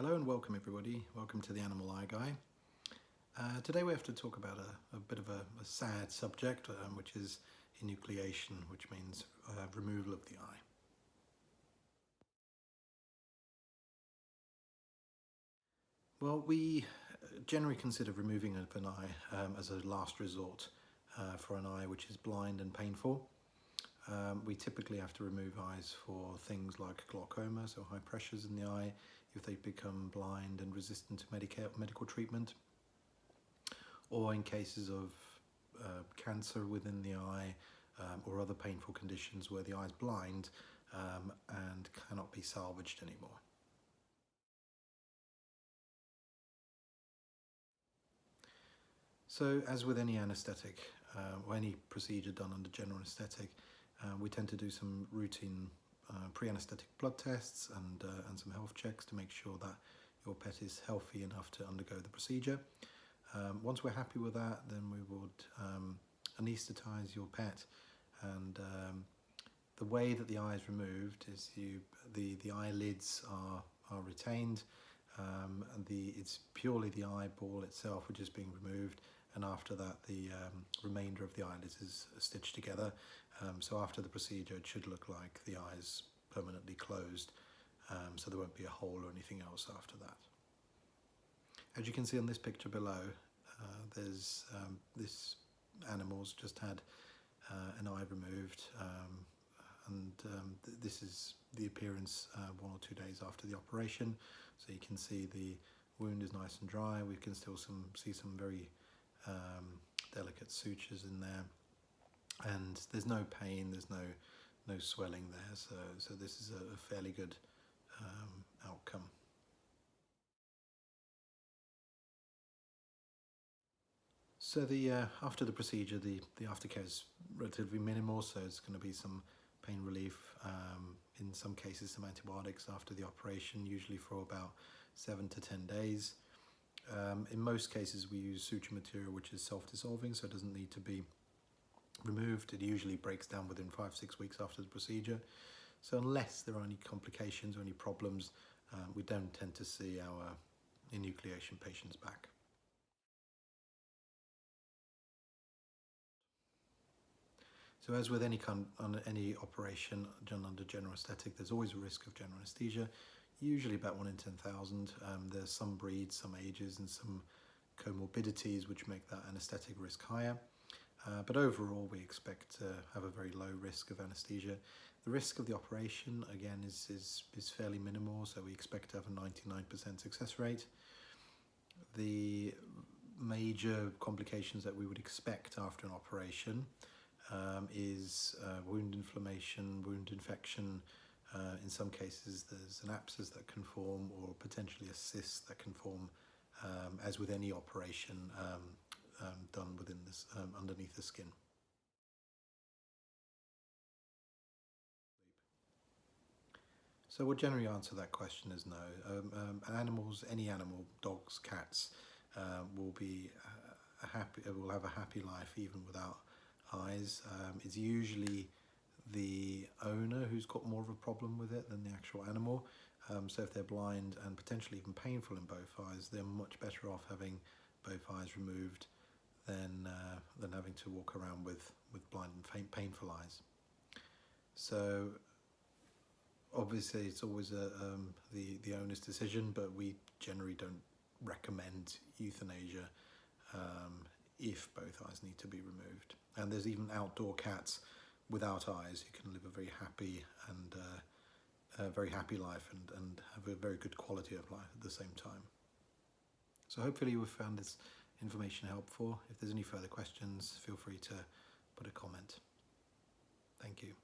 Hello and welcome everybody, welcome to the Animal Eye Guy. Today we have to talk about a bit of a sad subject, which is enucleation, which means removal of the eye. Well, we generally consider removing of an eye as a last resort for an eye which is blind and painful. We typically have to remove eyes for things like glaucoma, so high pressures in the eye, if they become blind and resistant to medical treatment, or in cases of cancer within the eye or other painful conditions where the eye is blind and cannot be salvaged anymore. So as with any anaesthetic or any procedure done under general anaesthetic, we tend to do some routine pre-anaesthetic blood tests and some health checks to make sure that your pet is healthy enough to undergo the procedure. Once we're happy with that, then we would anaesthetize your pet, and the way that the eye is removed is the eyelids are retained. It's purely the eyeball itself which is being removed, and after that the remainder of the eyelids is stitched together. So after the procedure it should look like the eye is permanently closed, so there won't be a hole or anything else after that. As you can see on this picture below, there's this animal's just had an eye removed, this is the appearance 1 or 2 days after the operation. So you can see the wound is nice and dry. We can still see some very delicate sutures in there, and there's no pain, there's no swelling there, so this is a fairly good outcome. So after the procedure, the aftercare is relatively minimal, so it's going to be some pain relief, in some cases some antibiotics after the operation, usually for about 7 to 10 days. In most cases we use suture material which is self-dissolving, so it doesn't need to be removed. It usually breaks down within 5-6 weeks after the procedure. So unless there are any complications or any problems, we don't tend to see our enucleation patients back. So as with any operation done under general anaesthetic, there's always a risk of general anaesthesia, usually about 1 in 10,000. There's some breeds, some ages and some comorbidities which make that anaesthetic risk higher. But overall we expect to have a very low risk of anaesthesia. The risk of the operation again is fairly minimal, so we expect to have a 99% success rate. The major complications that we would expect after an operation is wound inflammation, wound infection. In some cases there's an abscess that can form, or potentially a cyst that can form, as with any operation done within this underneath the skin. So we'll generally answer that question as no. Animals, any animal, dogs, cats, will have a happy life even without eyes. It's usually the owner who's got more of a problem with it than the actual animal. So if they're blind and potentially even painful in both eyes, they're much better off having both eyes removed than having to walk around with blind and painful eyes. So obviously it's always the owner's decision, but we generally don't recommend euthanasia if both eyes need to be removed. And there's even outdoor cats without eyes who can live a very happy life and have a very good quality of life at the same time. So hopefully you've found this information helpful. If there's any further questions, feel free to put a comment. Thank you.